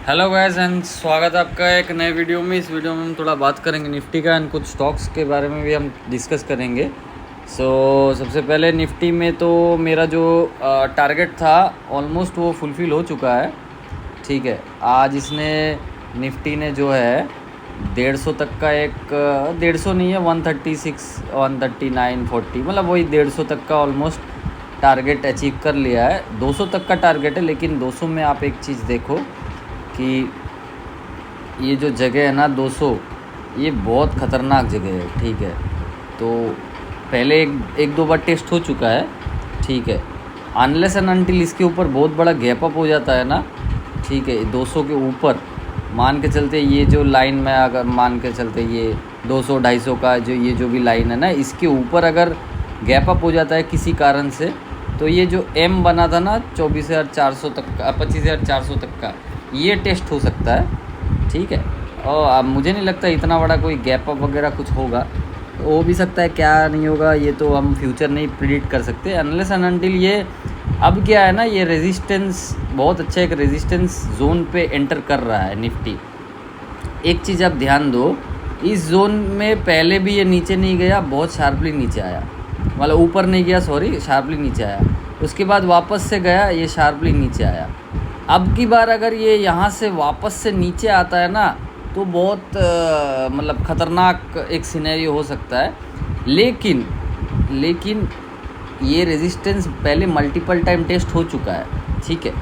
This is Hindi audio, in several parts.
हेलो गाइस एंड स्वागत है आपका एक नए वीडियो में। इस वीडियो में हम थोड़ा बात करेंगे निफ्टी का एंड कुछ स्टॉक्स के बारे में भी हम डिस्कस करेंगे। सबसे पहले निफ्टी में तो मेरा जो टारगेट था ऑलमोस्ट वो फुलफ़िल हो चुका है। ठीक है, आज इसने निफ्टी ने जो है 150 तक का एक 150 नहीं है 136 139 40 मतलब वही 150 तक का ऑलमोस्ट टारगेट अचीव कर लिया है। 200 तक का टारगेट है, लेकिन 200 में आप एक चीज़ देखो कि ये जो जगह है ना 200, ये बहुत ख़तरनाक जगह है। ठीक है, तो पहले एक दो बार टेस्ट हो चुका है। ठीक है, अनलेस एंड अनटिल इसके ऊपर बहुत बड़ा गैप अप हो जाता है ना, ठीक है, 200 के ऊपर मान के चलते, ये जो लाइन में अगर मान के चलते ये 200 250 का जो भी लाइन है ना, इसके ऊपर अगर गैप अप हो जाता है किसी कारण से, तो ये जो एम बना था ना 24,400 तक का 25,400 तक का, ये टेस्ट हो सकता है। ठीक है, और अब मुझे नहीं लगता इतना बड़ा कोई गैप अप वगैरह कुछ होगा, हो भी सकता है, क्या नहीं होगा ये तो हम फ्यूचर नहीं प्रिडिक्ट कर सकते अनलेस एंड अनटिल ये अब क्या है ना, ये रेजिस्टेंस बहुत अच्छा एक रेजिस्टेंस जोन पे एंटर कर रहा है निफ्टी। एक चीज़ आप ध्यान दो, इस जोन में पहले भी ये नीचे नहीं गया, बहुत शार्पली नीचे आया, मतलब ऊपर नहीं गया, सॉरी, शार्पली नीचे आया, उसके बाद वापस से गया, ये शार्पली नीचे आया। अब की बार अगर ये यहाँ से वापस से नीचे आता है ना, तो बहुत मतलब ख़तरनाक एक सिनेरियो हो सकता है। लेकिन ये रेजिस्टेंस पहले मल्टीपल टाइम टेस्ट हो चुका है। ठीक है,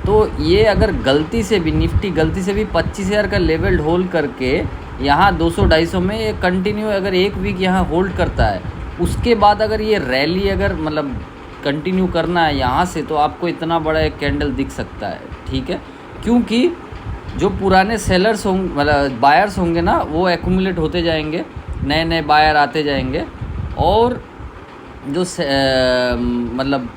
तो ये अगर गलती से भी निफ्टी गलती से भी 25,000 का लेवल होल्ड करके यहाँ 200-250 में ये कंटिन्यू अगर एक वीक यहाँ होल्ड करता है, उसके बाद अगर ये रैली अगर मतलब कंटिन्यू करना है यहाँ से, तो आपको इतना बड़ा एक कैंडल दिख सकता है। ठीक है, क्योंकि जो पुराने सेलर्स होंगे मतलब बायर्स होंगे ना, वो एक्यूमुलेट होते जाएंगे, नए नए बायर आते जाएंगे, और जो मतलब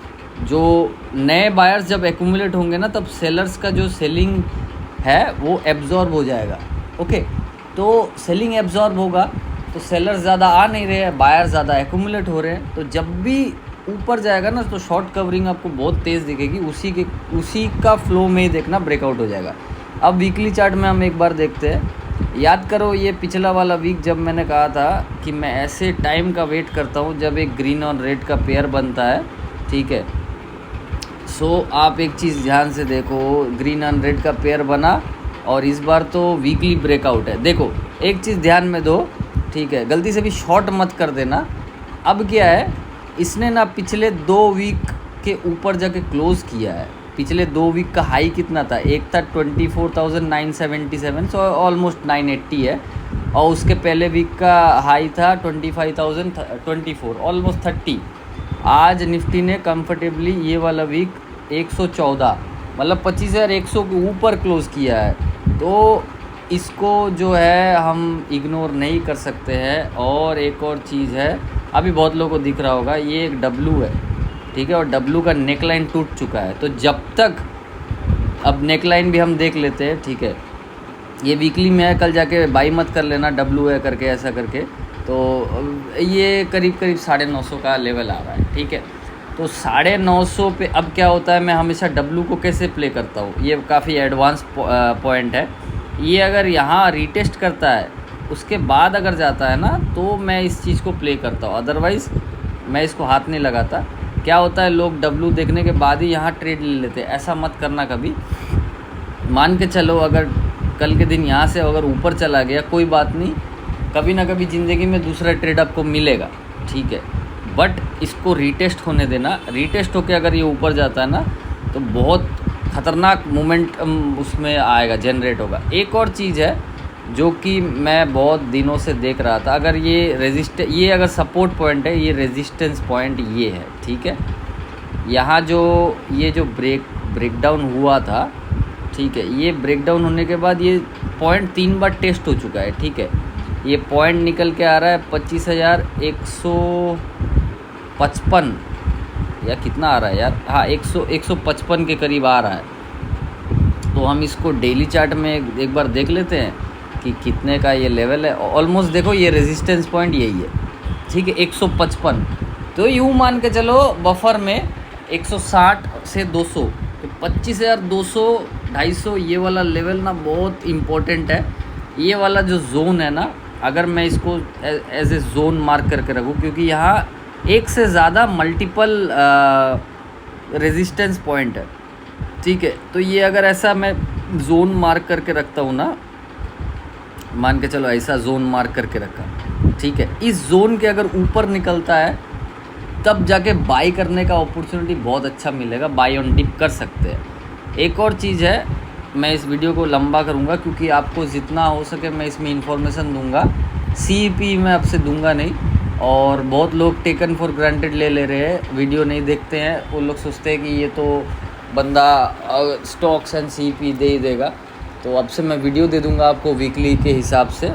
जो नए बायर्स जब एक्यूमुलेट होंगे ना, तब सेलर्स का जो सेलिंग है वो एब्जॉर्ब हो जाएगा। ओके, तो सेलिंग एब्जॉर्ब होगा तो सेलर्स ज़्यादा आ नहीं रहे हैं, बायर ज़्यादा एक्यूमुलेट हो रहे हैं, तो जब भी ऊपर जाएगा ना, तो शॉर्ट कवरिंग आपको बहुत तेज़ दिखेगी, उसी का फ्लो में ही देखना ब्रेकआउट हो जाएगा। अब वीकली चार्ट में हम एक बार देखते हैं। याद करो, ये पिछला वाला वीक जब मैंने कहा था कि मैं ऐसे टाइम का वेट करता हूँ जब एक ग्रीन और रेड का पेयर बनता है। ठीक है, आप एक चीज़ ध्यान से देखो, ग्रीन एंड रेड का पेयर बना और इस बार तो वीकली ब्रेकआउट है। देखो एक चीज़ ध्यान में दो, ठीक है, गलती से भी शॉर्ट मत कर देना। अब क्या है, इसने ना पिछले 2 वीक के ऊपर जाके क्लोज़ किया है। पिछले 2 वीक का हाई कितना था, एक था 24,977, सो ऑलमोस्ट 980 है, और उसके पहले वीक का हाई था 25,024, ऑलमोस्ट 30। आज निफ्टी ने कंफर्टेबली ये वाला वीक 114 मतलब 25,100 के ऊपर क्लोज़ किया है, तो इसको जो है हम इग्नोर नहीं कर सकते हैं। और एक और चीज़ है, अभी बहुत लोगों को दिख रहा होगा, ये एक डब्लू है। ठीक है, और डब्लू का नेकलाइन टूट चुका है, तो जब तक, अब नेकलाइन भी हम देख लेते हैं। ठीक है, ये वीकली में है, कल जाके बाई मत कर लेना डब्लू है करके, ऐसा करके। तो ये करीब 950 का लेवल आ रहा है। ठीक है, तो 950 पे अब क्या होता है, मैं हमेशा डब्लू को कैसे प्ले करता हूँ, ये काफ़ी एडवांस पॉइंट है। ये अगर यहाँ रीटेस्ट करता है, उसके बाद अगर जाता है ना, तो मैं इस चीज़ को प्ले करता हूँ, अदरवाइज़ मैं इसको हाथ नहीं लगाता। क्या होता है, लोग डब्लू देखने के बाद ही यहाँ ट्रेड ले लेते हैं, ऐसा मत करना कभी। मान के चलो, अगर कल के दिन यहाँ से अगर ऊपर चला गया, कोई बात नहीं, कभी ना कभी ज़िंदगी में दूसरा ट्रेड आपको मिलेगा। ठीक है, बट इसको रीटेस्ट होने देना। रीटेस्ट होकर अगर ये ऊपर जाता है ना, तो बहुत ख़तरनाक मोमेंट उसमें आएगा, जनरेट होगा। एक और चीज़ है जो कि मैं बहुत दिनों से देख रहा था, अगर ये अगर सपोर्ट पॉइंट है, ये रेजिस्टेंस पॉइंट ये है। ठीक है, यहाँ ये जो ब्रेकडाउन हुआ था, ठीक है, ये ब्रेकडाउन होने के बाद ये पॉइंट 3 बार टेस्ट हो चुका है। ठीक है, ये पॉइंट निकल के आ रहा है 25,155 या कितना आ रहा है यार, हाँ 155 के करीब आ रहा है। तो हम इसको डेली चार्ट में एक बार देख लेते हैं कि कितने का ये लेवल है। ऑलमोस्ट देखो, ये रेजिस्टेंस पॉइंट यही है। ठीक है, 155, तो यूँ मान के चलो बफर में 160 से 200, तो 25,200 250 ये वाला लेवल ना बहुत इम्पोर्टेंट है। ये वाला जो जोन है ना, अगर मैं इसको एज ए जोन मार्क करके रखूँ, क्योंकि यहाँ एक से ज़्यादा मल्टीपल रेजिस्टेंस पॉइंट है, ठीक है। तो ये अगर ऐसा मैं जोन मार्क करके रखता हूँ ना, मान के चलो ऐसा जोन मार्क करके रखा, ठीक है। इस जोन के अगर ऊपर निकलता है तब जाके बाई करने का अपॉर्चुनिटी बहुत अच्छा मिलेगा, बाई ऑन डिप कर सकते हैं। एक और चीज़ है, मैं इस वीडियो को लंबा करूँगा क्योंकि आपको जितना हो सके मैं इसमें इन्फॉर्मेशन दूंगा, CP मैं आपसे दूंगा नहीं। और बहुत लोग टेकन फॉर ग्रांटेड ले रहे हैं, वीडियो नहीं देखते हैं। वो लोग सोचते हैं कि ये तो बंदा स्टॉक्स एंड CP दे ही देगा। तो अब से मैं वीडियो दे दूंगा आपको वीकली के हिसाब से,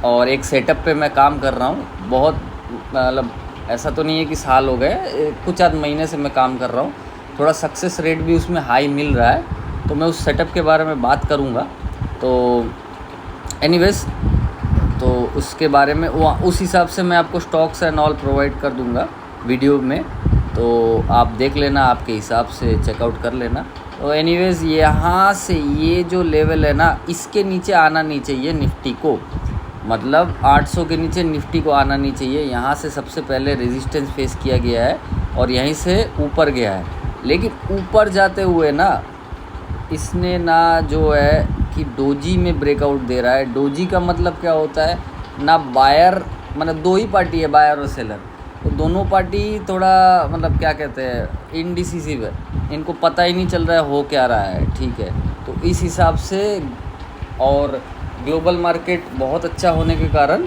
और एक सेटअप पे मैं काम कर रहा हूँ। बहुत मतलब ऐसा तो नहीं है कि साल हो गए, कुछ आध महीने से मैं काम कर रहा हूँ। थोड़ा सक्सेस रेट भी उसमें हाई मिल रहा है, तो मैं उस सेटअप के बारे में बात करूँगा। तो एनीवेज, तो उसके बारे में उस हिसाब से मैं आपको स्टॉक्स एंड ऑल प्रोवाइड कर दूँगा वीडियो में, तो आप देख लेना, आपके हिसाब से चेकआउट कर लेना। तो एनीवेज, यहाँ से ये जो लेवल है ना, इसके नीचे आना नहीं चाहिए निफ्टी को, मतलब 800 के नीचे निफ्टी को आना नहीं चाहिए। यहाँ से सबसे पहले रेजिस्टेंस फेस किया गया है और यहीं से ऊपर गया है, लेकिन ऊपर जाते हुए ना इसने ना जो है कि डोजी में ब्रेकआउट दे रहा है। डोजी का मतलब क्या होता है ना, बायर, मतलब दो ही पार्टी है, बायर और सेलर, तो दोनों पार्टी थोड़ा मतलब क्या कहते हैं, इनडिसिसिव है, इनको पता ही नहीं चल रहा है हो क्या रहा है, ठीक है। तो इस हिसाब से, और ग्लोबल मार्केट बहुत अच्छा होने के कारण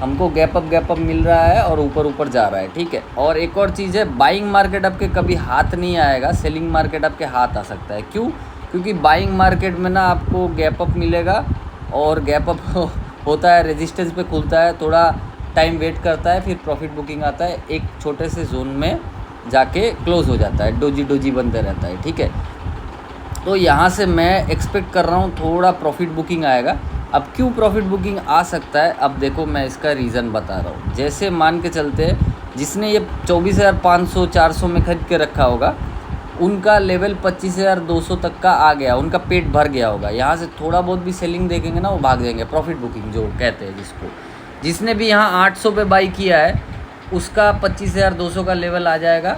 हमको गैप अप मिल रहा है और ऊपर ऊपर जा रहा है, ठीक है। और एक और चीज़ है, बाइंग मार्केट आपके कभी हाथ नहीं आएगा, सेलिंग मार्केट आपके हाथ आ सकता है। क्यों? क्योंकि बाइंग मार्केट में ना आपको गैप अप मिलेगा, और गैप अप होता है, रेजिस्टेंस पे खुलता है, थोड़ा टाइम वेट करता है, फिर प्रॉफिट बुकिंग आता है, एक छोटे से जोन में जाके क्लोज हो जाता है, डोजी बनते रहता है, ठीक है। तो यहाँ से मैं एक्सपेक्ट कर रहा हूँ थोड़ा प्रॉफिट बुकिंग आएगा। अब क्यों प्रॉफिट बुकिंग आ सकता है, अब देखो मैं इसका रीज़न बता रहा हूँ। जैसे मान के चलते हैं, जिसने ये 24,500 400 में खरीद के रखा होगा, उनका लेवल 25,200 तक का आ गया, उनका पेट भर गया होगा। यहाँ से थोड़ा बहुत भी सेलिंग देखेंगे ना, वो भाग जाएंगे, प्रॉफिट बुकिंग जो कहते हैं जिसको। जिसने भी यहाँ 800 पे बाई किया है, उसका 25,200 का लेवल आ जाएगा,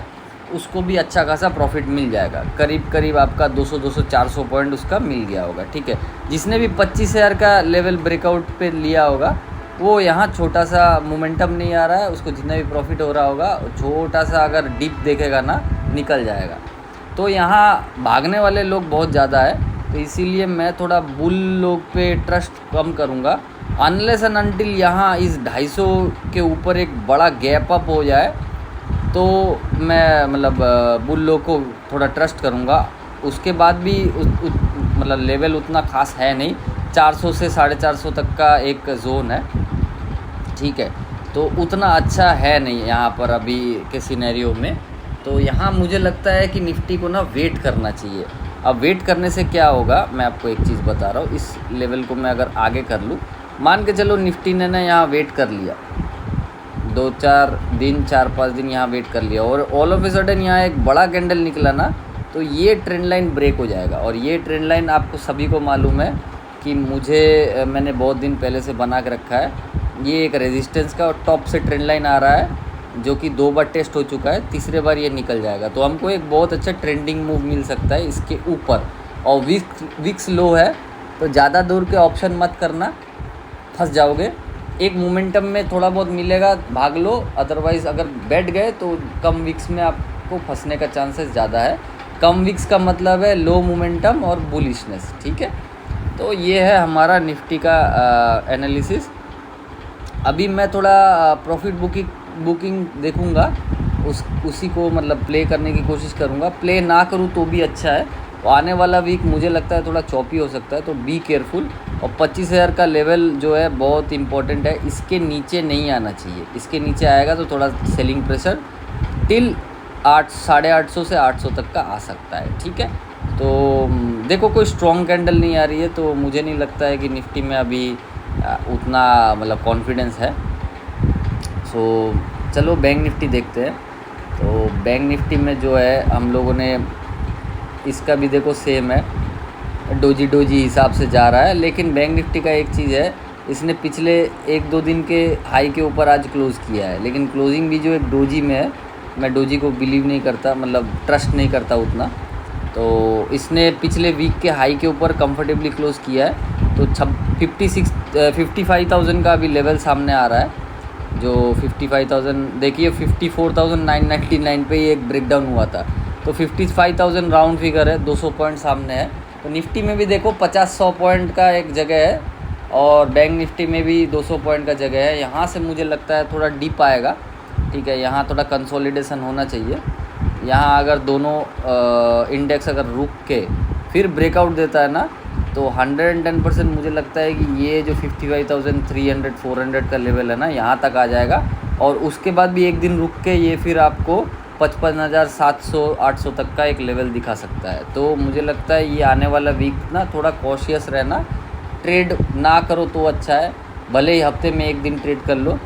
उसको भी अच्छा खासा प्रॉफिट मिल जाएगा, करीब आपका 200-400 पॉइंट उसका मिल गया होगा, ठीक है। जिसने भी 25,000 का लेवल ब्रेकआउट पे लिया होगा, वो यहाँ छोटा सा मोमेंटम नहीं आ रहा है, उसको जितना भी प्रॉफिट हो रहा होगा, छोटा सा अगर डिप देखेगा ना, निकल जाएगा। तो यहाँ भागने वाले लोग बहुत ज़्यादा है, तो इसीलिए मैं थोड़ा बुल लोग पे ट्रस्ट कम करूँगा, अनलेस एंड अनटिल यहाँ इस 250 के ऊपर एक बड़ा गैप अप हो जाए, तो मैं मतलब बुल लोग को थोड़ा ट्रस्ट करूँगा। उसके बाद भी मतलब लेवल उतना खास है नहीं, 400 से 450 तक का एक जोन है, ठीक है। तो उतना अच्छा है नहीं यहाँ पर अभी के सिनेरियो में। तो यहाँ मुझे लगता है कि निफ्टी को ना वेट करना चाहिए। अब वेट करने से क्या होगा, मैं आपको एक चीज़ बता रहा हूँ। इस लेवल को मैं अगर आगे कर लूँ, मान के चलो निफ्टी ने ना यहाँ वेट कर लिया, 4-5 दिन यहाँ वेट कर लिया, और ऑल ऑफ ए सडन यहाँ एक बड़ा कैंडल निकला ना, तो ये ट्रेंड लाइन ब्रेक हो जाएगा। और ये ट्रेंड लाइन आपको सभी को मालूम है कि मैंने बहुत दिन पहले से बना के रखा है। ये एक रेजिस्टेंस का और टॉप से ट्रेंड लाइन आ रहा है, जो कि 2 बार टेस्ट हो चुका है, तीसरे बार ये निकल जाएगा। तो हमको एक बहुत अच्छा ट्रेंडिंग मूव मिल सकता है इसके ऊपर। और विक्स लो है, तो ज़्यादा दूर के ऑप्शन मत करना, फंस जाओगे। एक मोमेंटम में थोड़ा बहुत मिलेगा, भाग लो, अदरवाइज़ अगर बैठ गए तो कम विक्स में आपको फंसने का चांसेस ज़्यादा है। कम विक्स का मतलब है लो मोमेंटम और बुलिशनेस, ठीक है। तो ये है हमारा निफ्टी का एनालिसिस। अभी मैं थोड़ा प्रॉफिट बुकिंग देखूँगा, उसी को मतलब प्ले करने की कोशिश करूँगा। प्ले ना करूँ तो भी अच्छा है। तो आने वाला वीक मुझे लगता है थोड़ा चॉपी हो सकता है, तो बी केयरफुल। और 25,000 का लेवल जो है बहुत इंपॉर्टेंट है, इसके नीचे नहीं आना चाहिए। इसके नीचे आएगा तो थोड़ा सेलिंग प्रेशर टिल 800 से 800 तक का आ सकता है, ठीक है। तो देखो कोई स्ट्रॉन्ग कैंडल नहीं आ रही है, तो मुझे नहीं लगता है कि निफ्टी में अभी उतना मतलब कॉन्फिडेंस है। सो चलो बैंक निफ्टी देखते हैं। तो बैंक निफ्टी में जो है हम लोगों ने, इसका भी देखो सेम है, डोजी डोजी हिसाब से जा रहा है। लेकिन बैंक निफ्टी का एक चीज़ है, इसने पिछले 1-2 दिन के हाई के ऊपर आज क्लोज़ किया है, लेकिन क्लोजिंग भी जो एक डोजी में है, मैं डोजी को बिलीव नहीं करता, मतलब ट्रस्ट नहीं करता उतना। तो इसने पिछले वीक के हाई के ऊपर कंफर्टेबली क्लोज़ किया है। तो 55,000 का अभी लेवल सामने आ रहा है, जो 55,000 देखिए 54,999 पे ही एक ब्रेकडाउन हुआ था। तो 55,000 राउंड फिगर है, 200 पॉइंट सामने है। तो निफ्टी में भी देखो 50-100 पॉइंट का एक जगह है, और बैंक निफ्टी में भी 200 पॉइंट का जगह है। यहाँ से मुझे लगता है थोड़ा डीप आएगा, ठीक है, यहाँ थोड़ा कंसोलिडेशन होना चाहिए। यहाँ अगर दोनों इंडेक्स अगर रुक के फिर ब्रेकआउट देता है ना, तो 110% मुझे लगता है कि ये जो 55,300-400 का लेवल है ना, यहाँ तक आ जाएगा। और उसके बाद भी एक दिन रुक के ये फिर आपको 55,700-800 तक का एक लेवल दिखा सकता है। तो मुझे लगता है ये आने वाला वीक ना थोड़ा कॉशियस रहना, ट्रेड ना करो तो अच्छा है, भले ही हफ्ते में एक दिन ट्रेड कर लो,